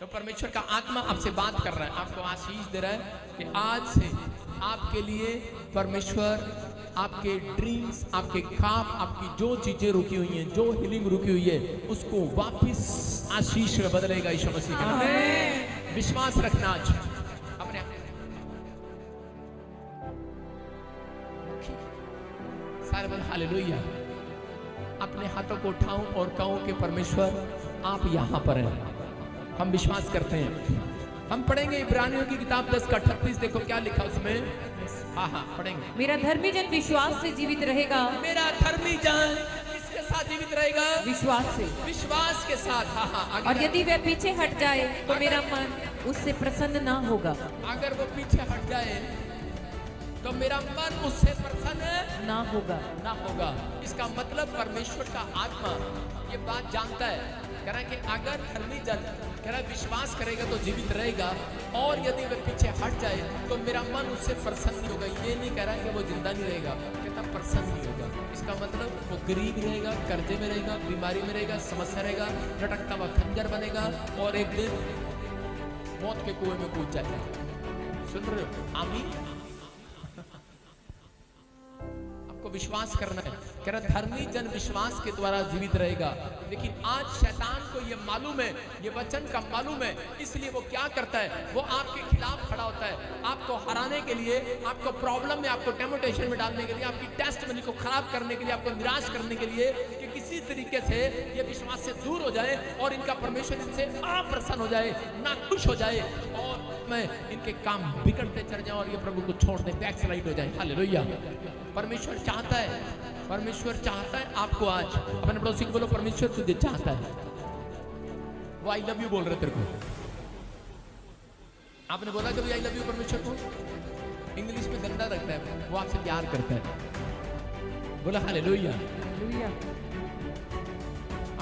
तो परमेश्वर का आत्मा आपसे बात कर रहा है, आपको आशीष दे रहा है कि आज से आपके लिए परमेश्वर आपके ड्रीम्स, आपके काम, आपकी जो चीजें रुकी हुई हैं, जो हीलिंग रुकी हुई है, उसको वापस आशीष में बदलेगा यीशु मसीह के नाम में। विश्वास रखना आज अपने सारे बोल हालेलुया। अपने हाथों को उठाऊं और कहूं कि परमेश्वर आप यहां पर हैं। हम विश्वास करते हैं। हम पढ़ेंगे इब्रानियों की किताब 10 का 38। देखो क्या लिखा उसमें। हाँ पढ़ेंगे। मेरा धर्मी जन विश्वास से जीवित रहेगा। मेरा धर्मी जन किसके साथ जीवित रहेगा? विश्वास से। विश्वास के साथ। हाँ और यदि वह पीछे हट जाए तो मेरा मन उससे प्रसन्न ना होगा। अगर वो पीछे हट जाए तो मेरा मन उससे प्रसन्न ना होगा। इसका मतलब परमेश्वर का आत्मा ये बात जानता है, कह रहा है कि अगर धर्मी जन कह रहा है विश्वास करेगा तो जीवित रहेगा, और यदि वह पीछे हट जाए तो मेरा मन उससे प्रसन्न नहीं होगा। ये नहीं कह रहा है कि वो जिंदा नहीं रहेगा, कहता प्रसन्न नहीं होगा। इसका मतलब वो गरीब रहेगा, कर्जे में रहेगा, बीमारी में रहेगा, समस्या रहेगा, लटकता हुआ खंजर बनेगा और एक दिन मौत के कुएं में कूद जाएगा। सुन रहे हो? आमीन। विश्वास करना है, कह रहा धर्मी जन विश्वास के द्वारा जीवित रहेगा। लेकिन आज शैतान को ये मालूम है, ये वचन का मालूम है, इसलिए वो क्या करता है, वो आपके खिलाफ खड़ा होता है, आपको हराने के लिए, आपको प्रॉब्लम में, आपको टेम्पटेशन में डालने के लिए, आपकी टेस्ट मनी को खराब करने के लिए, आपको निराश करने के लिए, कि किसी तरीके से ये विश्वास से दूर हो जाए और इनका परमेश्वर इनसे अप्रसन्न हो जाए, ना खुश हो जाए, और मैं इनके काम बिगड़ते चढ़ जाए और ये प्रभु को छोड़ दे, बैकस्लाइड हो जाए। हालेलुया। परमेश्वर चाहता है आपको आज अपने पड़ोसी को बोलो परमेश्वर तुझे चाहता है। वो आई लव यू बोल रहे तेरे को। आपने बोला कभी आई लव यू परमेश्वर को? इंग्लिश में गंदा लगता है, वो आपसे प्यार करता है। बोला हालेलुया।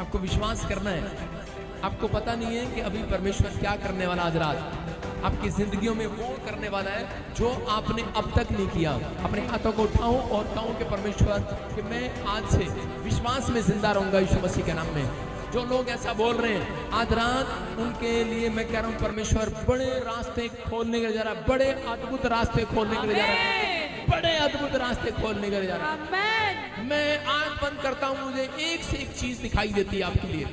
आपको विश्वास करना है। आपको पता नहीं है कि अभी परमेश्वर क्या करने वाला आज रात आपकी जिंदगियों में वो करने वाला है जो आपने अब तक नहीं किया। अपने हाथों को उठाऊं और कहूं कि परमेश्वर कि मैं आज से विश्वास में जिंदा रहूंगा यीशु मसीह के नाम में। जो लोग ऐसा बोल रहे हैं आज रात, उनके लिए मैं कह रहा हूं परमेश्वर बड़े रास्ते खोलने के लिए जा रहा है, बड़े अद्भुत रास्ते खोलने के लिए जा रहा है, बड़े अद्भुत रास्ते खोलने के लिए जा रहा है। मैं आंख बंद करता हूं, मुझे एक से एक चीज दिखाई देती है आपके लिए।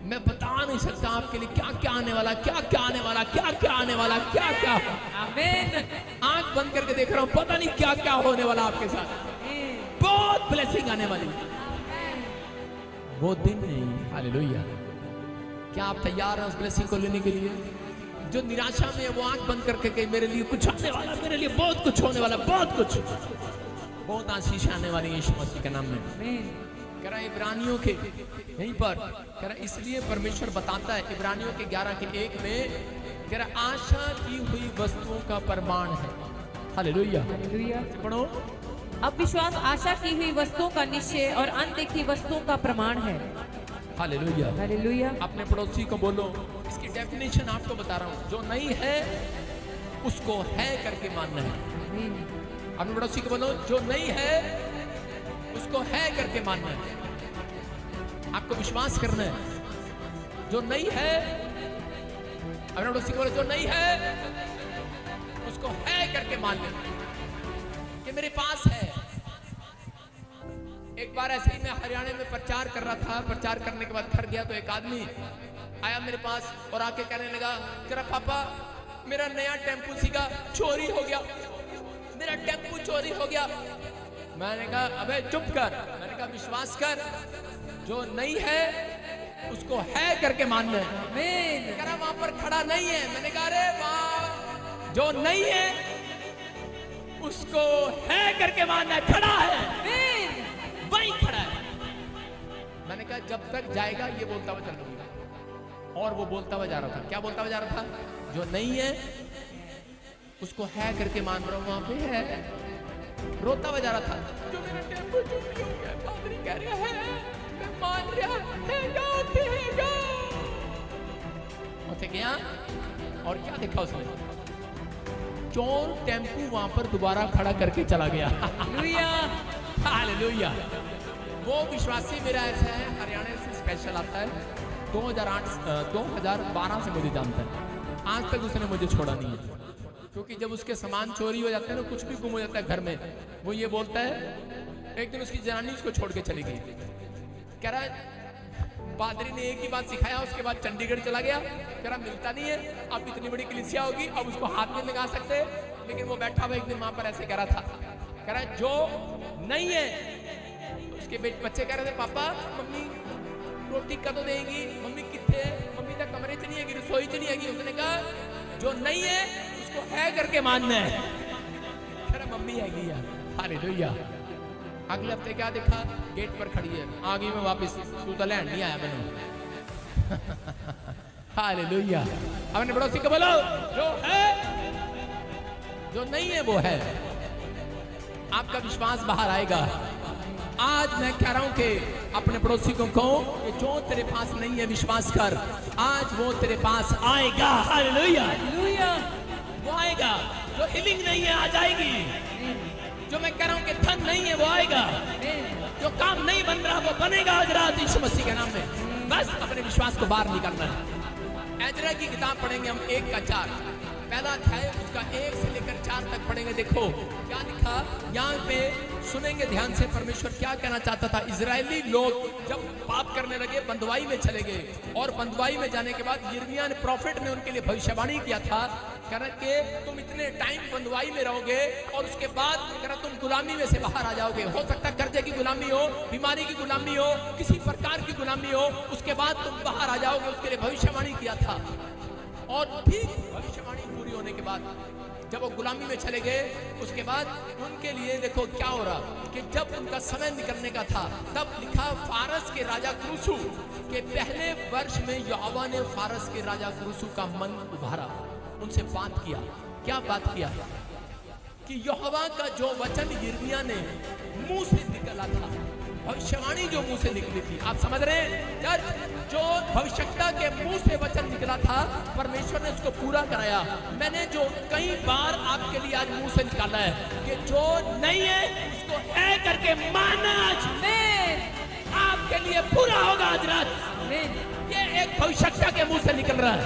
मैं बता नहीं सकता आपके लिए क्या क्या आने वाला, क्या क्या आने वाला, क्या क्या आने वाला, क्या क्या। आमीन। आंख बंद करके देख रहा हूं, पता नहीं क्या क्या होने वाला आपके साथ। बहुत ब्लेसिंग आने वाली। वो दिन नहीं। हालेलुया। क्या आप तैयार हैं उस ब्लेसिंग को लेने के लिए? जो निराशा में है वो आंख बंद करके कहे मेरे लिए कुछ आने वाला, मेरे लिए बहुत कुछ होने वाला, बहुत कुछ, बहुत आशीष आने वाली है यीशु मसीह के नाम में। कह रहा इब्रानियों के यहीं पर कह रहा, इसलिए परमेश्वर बताता है इब्रानियों के 11 के 1 में, कह रहा आशा की हुई वस्तुओं का प्रमाण है। हालेलुया। पढ़ो। अब विश्वास आशा की हुई वस्तुओं का निश्चय और अनदेखी वस्तुओं का प्रमाण है। हालेलुया। हालेलुया। अपने पड़ोसी को बोलो, इसकी डेफिनेशन आपको बता रहा हूं, जो नहीं है उसको है करके मानना है। अपने पड़ोसी को बोलो, जो नहीं है उसको है करके मानना है। आपको विश्वास करना है। जो नहीं है, अपने पड़ोसी को बोलो, जो नहीं है उसको है करके मानना है कि मेरे पास है। एक बार ऐसे ही मैं हरियाणा में प्रचार कर रहा था। प्रचार करने के बाद घर गया तो एक आदमी आया मेरे पास और आके कहने लगा, तेरा पापा मेरा नया टेम्पू सीखा, चोरी हो गया, मेरा टेम्पू चोरी हो गया। मैंने कहा अबे चुप कर। मैंने कहा विश्वास कर, जो नहीं है उसको है करके मानना है। कह रहा वहां पर खड़ा नहीं है। मैंने कहा अरे वहां जो नहीं है उसको है करके मानना है, खड़ा है, वहीं खड़ा है। मैंने कहा जब तक जाएगा ये बोलता हुआ चलूंगा। और वो बोलता हुआ जा रहा था। क्या बोलता हुआ जा रहा था? जो नहीं है उसको है करके मान रहा हूं, वहां पे है। रोता हुआ जा रहा था, जो मेरा टेम्पो चोरी हो गया, पादरी कह रहा है, मैं मान रहा है, गया। और क्या देखा उसने? चोर टेम्पू वहां पर दोबारा खड़ा करके चला गया। हालेलुया। वो विश्वासी मेरा ऐसा है, हरियाणा से स्पेशल आता है, 2012 से मुझे जानता है, आज तक उसने मुझे छोड़ा नहीं है। क्योंकि जब उसके सामान चोरी हो जाते हैं ना, कुछ भी गुम हो जाता है घर में, वो ये बोलता है, एक दिन उसकी जनानी उसको छोड़ के चली गई। कह रहा है पादरी ने एक ही बात सिखाया, उसके बाद चंडीगढ़ चला गया। कह रहा मिलता नहीं है, अब इतनी बड़ी कलीसिया होगी, अब उसको हाथ में लगा सकते, लेकिन वो बैठा हुआ एक दिन वहां पर ऐसे कह रहा था, कह रहा जो नहीं है, उसके बच्चे कह रहे थे पापा मम्मी रोटी कदों देगी, मम्मी कितने है, मम्मी तो कमरे च नहीं है, रसोई च नहीं है। उसने कहा जो नहीं है उसको है करके मानना है। कह रहा मम्मी हैगी यार, हालेलुया। अगले हफ्ते क्या देखा, गेट पर खड़ी है, आ गई मैं वापस, तू तो लैंड नहीं आया मैंने। हालेलुया। अपने पड़ोसी को बोलो जो है, जो नहीं है वो है। आपका विश्वास बाहर आएगा। आज मैं कह रहा हूं कि अपने पड़ोसी को कहो कि जो तेरे पास नहीं है विश्वास कर, आज वो तेरे पास आएगा। Hallelujah, hallelujah. वो आएगा। जो हीलिंग नहीं है आ जाएगी। जो मैं कह रहा हूं कि धन नहीं है वो आएगा। जो काम नहीं बन रहा वो बनेगा आज रात यीशु मसीह के नाम में। बस अपने विश्वास को बाहर निकालना है। एजरा की किताब पढ़ेंगे हम 1:4, पहला अध्याय उसका 1 से लेकर 4 तक पढ़ेंगे। देखो क्या लिखा यहाँ पे, सुनेंगे ध्यान से परमेश्वर क्या कहना चाहता था। इजरायली लोग जब पाप करने लगे बंदवाई में चले गए, और बंदवाई में जाने के बाद यिर्मयाह ने प्रॉफिट ने उनके लिए भविष्यवाणी किया था, कह रहा कि तुम इतने टाइम बंदवाई में रहोगे और उसके बाद कह रहा तुम गुलामी में से बाहर आ जाओगे। हो सकता है कर्जे की गुलामी हो, बीमारी की गुलामी हो, किसी प्रकार की गुलामी हो, उसके बाद तुम बाहर आ जाओगे। उसके लिए भविष्यवाणी किया था। और ठीक भविष्यवाणी पूरी होने के बाद जब वो गुलामी में चले गए, उसके बाद उनके लिए देखो क्या हो रहा कि जब उनका समय निकलने का था, तब लिखा फारस के राजा क्रूसु के पहले वर्ष में यहोवा ने फारस के राजा क्रूसु का मन उभारा, उनसे बात किया। क्या बात किया कि यहोवा का जो वचन यिर्मयाह ने मुंह से निकला था, भविष्यवाणी जो मुंह से निकली थी, आप समझ रहे हैं यार, जो भविष्यवक्ता के मुंह से वचन निकला था परमेश्वर ने उसको पूरा कराया। मैंने जो कई बार आपके लिए आज मुंह से निकाला है कि जो नहीं है उसको है करके मानना, आपके लिए पूरा होगा आज रात। ये एक भविष्यवक्ता के मुंह से निकल रहा है।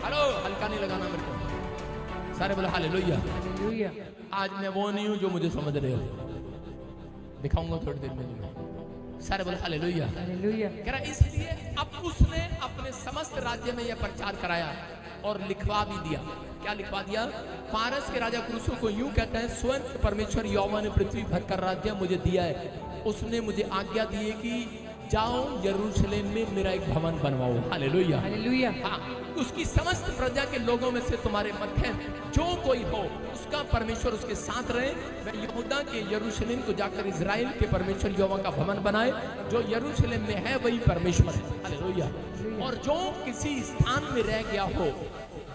हेलो, हल्का नहीं लगाना मेरे को, सारे बोला हालेलुया। हालेलुया। आज मैं वो नहीं हूं जो मुझे समझ रहे हो, दिखाऊंगा थोड़ी देर में। सारे बोले हालेलुया। हालेलुया। कह रहा इसलिए अब उसने अपने समस्त राज्य में यह प्रचार कराया और लिखवा भी दिया। क्या लिखवा दिया? फारस के राजा क्रूसु को यूं कहता है, स्वयं परमेश्वर यहोवा ने पृथ्वी भर का राज्य मुझे दिया है। उसने मुझे आज्ञा दी है कि जाओ यरूशलेम में मेरा एक भवन बनवाओ। हालेलुया। हालेलुया। हाँ, उसकी समस्त प्रजा के लोगों में से तुम्हारे मध्य जो कोई हो उसका परमेश्वर उसके साथ रहे। मैं यहूदा के यरूशलेम को जाकर इजराइल के परमेश्वर यहोवा का भवन बनाए। जो यरूशलेम में है वही परमेश्वर है। हालेलुया। और जो किसी स्थान में रह गया हो,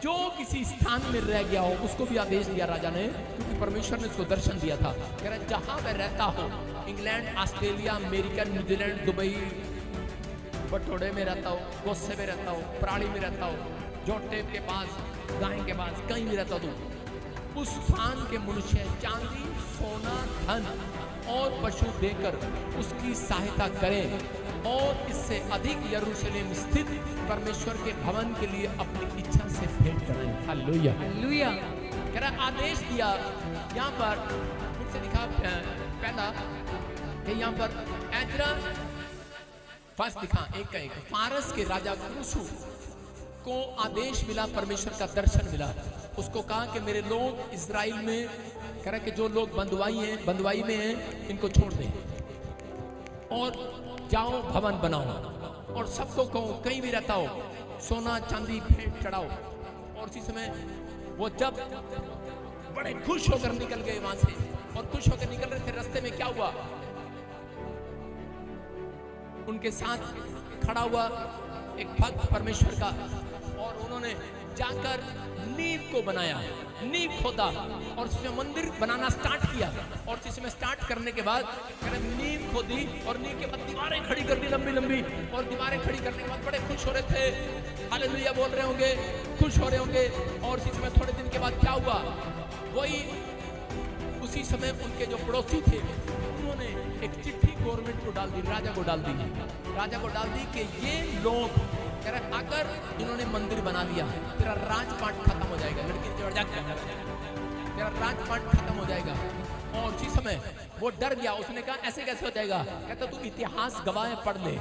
जो किसी स्थान में रह गया हो, उसको भी आदेश दिया राजा ने, क्योंकि परमेश्वर ने उसको दर्शन दिया था। कह रहा जहां मैं रहता हूं, England, Australia, America, New Zealand, Dubai, बटोड़े में रहता हूँ, गोस्से में रहता हूँ, प्राणी में रहता हूँ, जोटे के पास, गाय के पास, कहीं भी रहता हूँ, उस स्थान के मनुष्य चांदी, सोना, धन और पशु देकर उसकी सहायता करें और इससे अधिक यरूशलेम स्थित परमेश्वर के भवन के लिए अपनी इच्छा से भेंट करें। हालेलुया। हालेलुया। कह रहा आदेश दिया। यहाँ पर मुझसे लिखा पहला कि यहाँ पर एजरा फर्स्ट दिखा, एक का एक, फारस के राजा क्रूसु को आदेश मिला, परमेश्वर का दर्शन मिला। उसको कहा कि मेरे लोग इजराइल में, कह रहा कि जो लोग बंदवाई में हैं इनको छोड़ दें और जाओ भवन बनाओ और सबको कहो कहीं भी रहता हो सोना चांदी भेंट चढ़ाओ। और उसी समय वो जब बड़े खुश होकर निकल गए वहां से, और खुश होकर निकल रहे थे, रास्ते में क्या हुआ, उनके साथ खड़ा हुआ एक भक्त परमेश्वर का, और उन्होंने जाकर नींव को बनाया, नींव खोदा और उसमें मंदिर बनाना स्टार्ट किया। और इसमें स्टार्ट करने के बाद नींव खोदी और नींव के बाद दीवारें खड़ी कर दी लंबी लंबी, और दीवारें खड़ी करने के बाद बड़े खुश हो रहे थे, हालेलुया बोल रहे होंगे, खुश हो रहे होंगे। और इसी समय थोड़े दिन के बाद क्या हुआ, वही उसी समय उनके जो पड़ोसी थे उन्होंने एक चिट्ठी गवर्नमेंट को डाल दी, राजा को डाल दी कि ये लोग कह रहा अगर इन्होंने मंदिर बना लिया तेरा राजपाट खत्म हो जाएगा। लड़की चढ़ जाकर तेरा राजपाट खत्म हो जाएगा। और उसी समय वो डर गया, उसने कहा ऐसे कैसे हो जाएगा? कहता तू इतिहास गवाह पढ़ ले।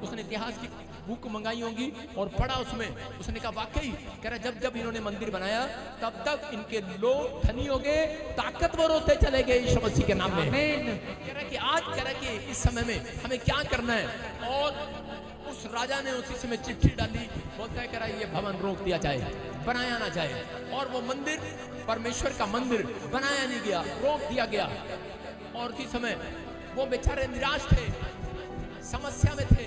उसने इतिहास की बुक मंगाई होगी और पढ़ा उसमें, उसने कहा वाकई, कह रहा जब जब इन्होंने मंदिर बनाया तब तक इनके लोग धनी हो गए, ताकतवर होते चले गए यीशु मसीह के नाम में। कह रहा कि आज कह रहा कि इस समय में हमें क्या करना है। और उस राजा ने उसी समय चिट्ठी डाली, बोलता है कह रहा ये भवन रोक दिया जाए, बनाया ना जाए। और वो मंदिर, परमेश्वर का मंदिर बनाया नहीं गया, रोक दिया गया। और उसी समय वो बेचारे निराश थे, समस्या में थे,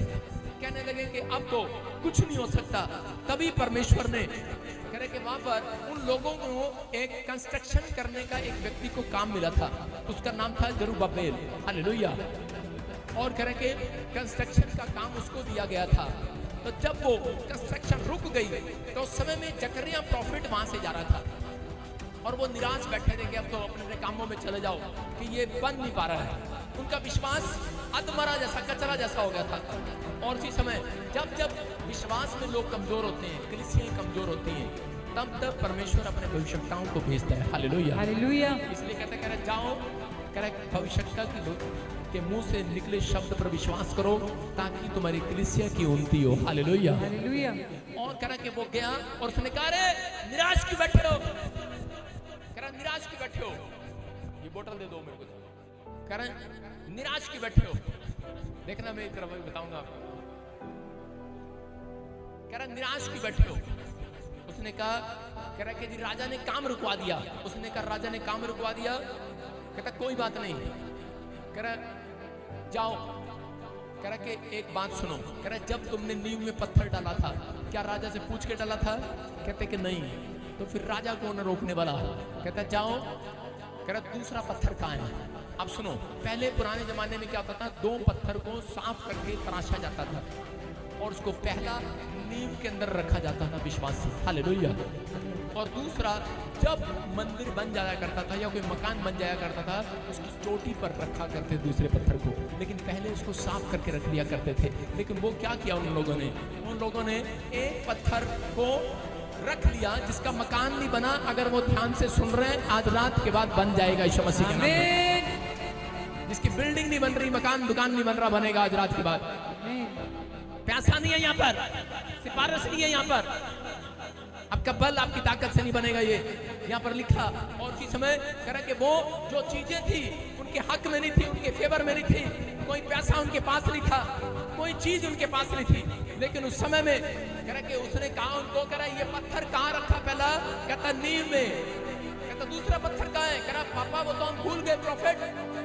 कहने लगे कि अब तो कुछ नहीं हो सकता। तभी परमेश्वर ने कह रहे कि वहां पर उन लोगों को एक कंस्ट्रक्शन करने का एक व्यक्ति को काम मिला था, उसका नाम था जरुब्बाबेल। हालेलुया। और कह रहे कि कंस्ट्रक्शन का काम उसको दिया गया था। तो जब वो कंस्ट्रक्शन रुक गई तो उस समय में जकरिया प्रॉफिट वहां से जा रहा था और वो निराश बैठे थे कि अब तो अपने कामों में चले जाओ कि ये बन नहीं पा रहा है। उनका विश्वास अधमरा जैसा, कचरा जैसा हो गया था। और इसी समय जब जब विश्वास में लोग कमजोर होते हैं, कलीसियाएं कमजोर होती हैं, तब तब परमेश्वर अपने भविष्यवक्ताओं को भेजता है। Hallelujah, hallelujah. इसलिए कह रहे जाओ, कह रहे भविष्यवक्ता के मुंह से निकले शब्द पर विश्वास करो ताकि तुम्हारी कलीसिया की उन्नति हो। Hallelujah, hallelujah. और कह रहा कि वो गया और उसने कहा रे निराश क्यों बैठे हो? कह रहा निराश क्यों बैठे हो? ये बोतल दे दो मेरे को। कह रहे निराश क्यों बैठे हो? देखना मैं इधर बताऊंगा आपको। कह रहा निराश क्यों बैठे हो? उसने कहा, कह रहा कि जी राजा ने काम रुकवा दिया। उसने कहा राजा ने काम रुकवा दिया? कहता कोई बात नहीं। कह रहा जाओ। कह रहा कि एक बात सुनो, कह रहा जब तुमने नींव में पत्थर डाला था क्या राजा से पूछ के डाला था? कहते कि नहीं। तो फिर राजा को न रोकने वाला? कहता जाओ। कह रहा दूसरा पत्थर कहाँ है? अब सुनो, पहले पुराने जमाने में क्या होता था, दो पत्थर को साफ करके तराशा जाता था और उसको पहला नींव के अंदर रखा जाता था विश्वास से। हालेलुया। और दूसरा जब मंदिर बन जाया करता था या कोई मकान बन जाया करता था उसकी चोटी पर रखा करते दूसरे पत्थर को, लेकिन पहले उसको साफ करके रख लिया करते थे। लेकिन वो क्या किया उन लोगों ने एक पत्थर को रख लिया जिसका मकान नहीं बना। अगर वो ध्यान से सुन रहे हैं, आज रात के बाद बन जाएगा यीशु मसीह के नाम में। जिसकी बिल्डिंग नहीं बन रही, मकान दुकान नहीं बन रहा, बनेगा आज रात के बाद। पैसा नहीं है यहाँ पर, सिफारिश नहीं है यहाँ पर, आपका बल आपकी ताकत से नहीं बनेगा, ये यहाँ पर लिखा। और उसी समय कह रहा कि वो जो चीजें थी उनके हक में नहीं थी, उनके फेवर में नहीं थी, कोई पैसा उनके पास नहीं था, कोई चीज उनके पास नहीं थी। लेकिन उस समय में कह रहा कि उसने कहा उनको, कह रहा ये पत्थर कहाँ रखा? पहला कहता नींव में। कहता दूसरा पत्थर कहाँ है? कह रहा पापा वो तो हम भूल गए प्रॉफिट।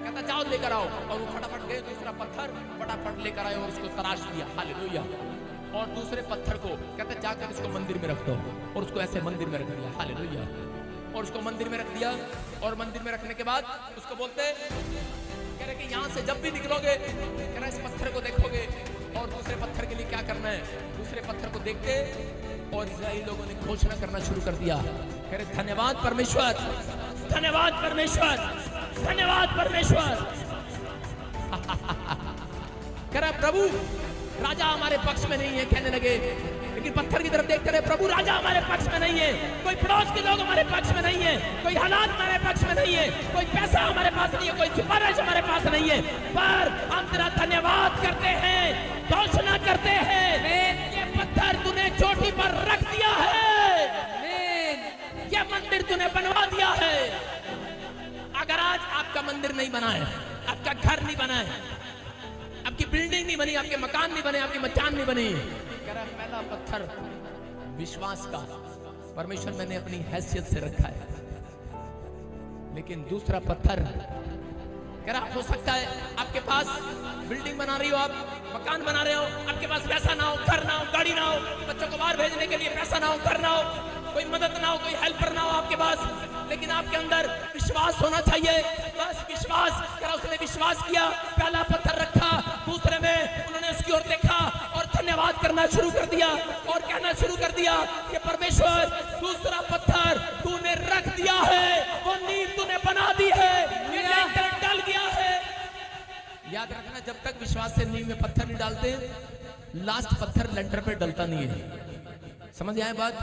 कहता जाओ लेकर आओ। और वो फटाफट गए, दूसरा पत्थर फटाफट लेकर आए और उसको तराश दिया। हालेलुया। और दूसरे पत्थर को कहता जाकर इसको मंदिर में रख दो, और उसको ऐसे मंदिर में रख दिया। हालेलुया। और उसको मंदिर में रख दिया। और मंदिर में रखने के बाद उसको बोलते, कह रहे कि यहाँ से जब भी निकलोगे, कह रहा इस पत्थर को देखोगे। और दूसरे पत्थर के लिए क्या करना है? दूसरे पत्थर को देखते और इस्राएली लोगों ने घोषणा करना शुरू कर दिया। कह रहे धन्यवाद परमेश्वर, धन्यवाद परमेश्वर, धन्यवाद परमेश्वर। कह रहा प्रभु राजा हमारे पक्ष में नहीं है, कहने लगे। लेकिन पत्थर की तरफ देखते रहे, प्रभु राजा हमारे पक्ष में नहीं है, कोई पड़ोस के लोग हमारे पक्ष में नहीं है, कोई हालात हमारे पक्ष में नहीं है, कोई पैसा हमारे पास नहीं है, कोई सिफारिश हमारे पास नहीं है, पर हम तेरा धन्यवाद करते हैं, घोषणा करते हैं, ये पत्थर तूने चोटी पर रख दिया है, ये मंदिर तूने बनवा दिया है। अगर आज आपका मंदिर नहीं बना है, आपका घर नहीं बना है, आपकी बिल्डिंग नहीं बनी, आपके मकान नहीं बने, आपकी मचान नहीं बनी, कह रहा पहला पत्थर विश्वास का परमेश्वर मैंने अपनी हैसियत से रखा है। लेकिन दूसरा पत्थर कह रहा हो सकता है आपके पास बिल्डिंग बना रही हो, आप मकान बना रहे हो, आपके पास पैसा ना हो, घर ना हो, गाड़ी ना हो, बच्चों को बाहर भेजने के लिए पैसा ना हो, घर ना हो, कोई मदद ना हो, कोई हेल्पर ना हो आपके पास, लेकिन आपके अंदर विश्वास होना चाहिए। बस विश्वास करा, उसने विश्वास किया, पहला पत्थर रखा, दूसरे में उन्होंने उसकी ओर देखा और धन्यवाद करना शुरू कर दिया और कहना शुरू कर दिया कि परमेश्वर दूसरा पत्थर तूने रख दिया है, वो नींव तूने बना दी है, ये लेंटर डल गया है। याद रखना, जब तक विश्वास से नींव में पत्थर नहीं डालते लास्ट पत्थर लेंटर पे डलता नहीं है। समझ आए बात?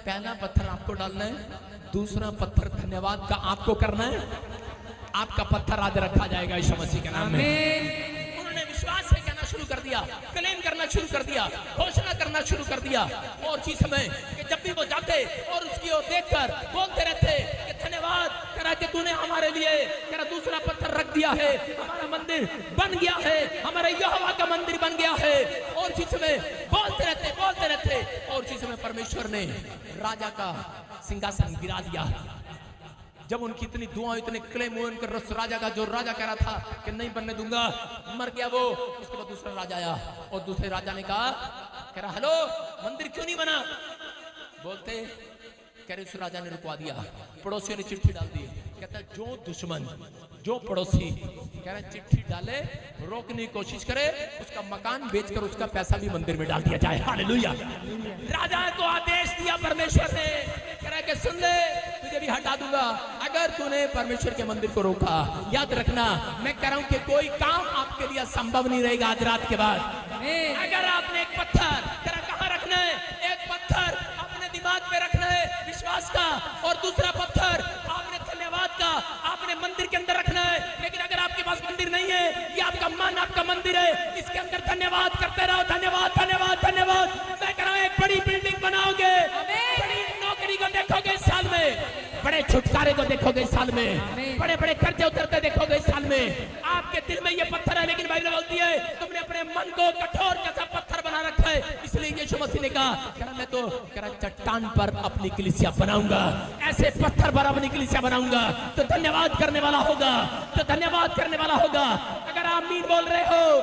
पहला पत्थर आपको डालना है, दूसरा पत्थर धन्यवाद का आपको करना है। आपका पत्थर आज रखा जाएगा यीशु मसीह के नाम में। उन्होंने विश्वास से कहना शुरू कर दिया, क्लेम करना शुरू कर दिया, घोषणा करना शुरू कर दिया। और उसी समय कि जब भी वो जाते और उसकी ओर देखकर बोलते रहते कि धन्यवाद करा कि तूने हमारे लिए तेरा दूसरा पत्थर रख दिया है, हमारा मंदिर बन गया है, हमारे यहोवा का मंदिर बन गया है। और उसी समय बोलते रहते और उसी समय परमेश्वर ने राजा का सिंहासन गिरा दिया। जब उनकी इतनी दुआ, इतने क्लेम हुए, उनके राजा का, जो राजा कह रहा था कि नहीं बनने दूंगा, मर गया वो। उसके बाद दूसरा राजा आया और दूसरे राजा ने कहा, कह रहा हेलो मंदिर क्यों नहीं बना? बोलते कह रहे उस राजा ने रुकवा दिया। पड़ोसियों ने चिट्ठी डाल दी, कहता है जो दुश्मन, जो पड़ोसी कह रहे चिट्ठी डाले, रोकने की कोशिश करे, उसका मकान बेचकर उसका पैसा भी मंदिर में डाल दिया जाए। हालेलुया। राजा को आदेश दिया परमेश्वर ने, कह रहा कि सुन ले, तुझे भी हटा दूंगा अगर तूने परमेश्वर के मंदिर को रोका। याद रखना, मैं कह रहा हूं कि कोई काम आपके लिए संभव नहीं रहेगा आज रात के बाद। अगर आपने एक पत्थर तेरा कहां रखना है, एक पत्थर अपने दिमाग पे रखना है विश्वास का, और दूसरा पत्थर आपने धन्यवाद का आपने मंदिर के अंदर रखना है। लेकिन अगर आपके पास मंदिर नहीं है, ये आपका मन आपका मंदिर है, इसके अंदर धन्यवाद करते रहो, धन्यवाद धन्यवाद धन्यवाद। मैं कह रहा हूं एक बड़ी बिल्डिंग बनाओगे, बड़ी नौकरी को देखोगे इस साल में, बड़े छुटकारे को देखोगे इस साल में, बड़े बड़े कर्जे उतरते देखोगे इस साल में। आपके दिल में ये पत्थर है, लेकिन बाइबल बोलती है तुमने अपने मन को कठोर जैसा पत्थर बना रखा है। इसलिए यीशु मसीह ने कहा, मैं तो चट्टान पर अपनी कलीसिया बनाऊंगा, ऐसे पत्थर पर अपनी कलीसिया बनाऊंगा तो धन्यवाद करने वाला होगा, तो धन्यवाद करने वाला होगा। अगर आमीन बोल रहे हो,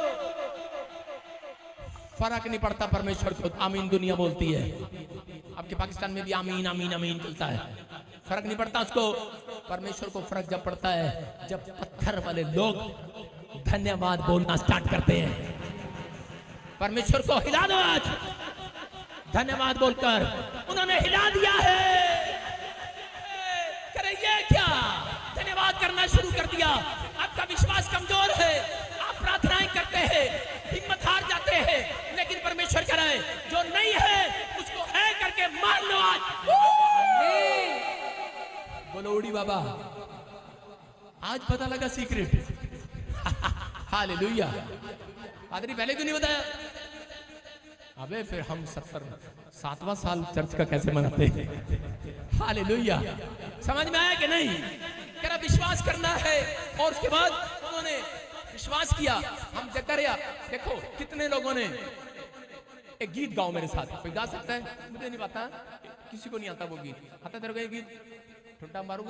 फर्क नहीं पड़ता परमेश्वर को, आमीन दुनिया बोलती है। आपके पाकिस्तान में भी आमीन आमीन आमीन चलता है, फर्क नहीं पड़ता उसको। परमेश्वर को फर्क जब पड़ता है जब पत्थर वाले लोग धन्यवाद बोलना स्टार्ट करते हैं। परमेश्वर को हिला दो आज धन्यवाद बोलकर। उन्होंने हिला दिया है, करे ये क्या, धन्यवाद करना शुरू कर दिया। आपका विश्वास कमजोर है, आप प्रार्थनाएं करते हैं, हिम्मत हार जाते हैं, लेकिन परमेश्वर कह रहा है जो नहीं है उसको है करके मान लो आज। बोलो उड़ी बाबा, आज पता लगा सीक्रेट। हालेलुया। पादरी पहले क्यों नहीं बताया? अबे फिर हम 7वां साल चर्च का कैसे मनाते हैं? हालेलुया। समझ में आया कि नहीं? कह रहा विश्वास करना है, और उसके बाद उन्होंने विश्वास किया। हम जकरिया देखो कितने लोगों ने, एक गीत गाओ मेरे साथ, कोई गा सकता है? मुझे नहीं पता, किसी को नहीं आता वो गीत। आता तेरे को ये गीत? ठुड्डा मारूंगा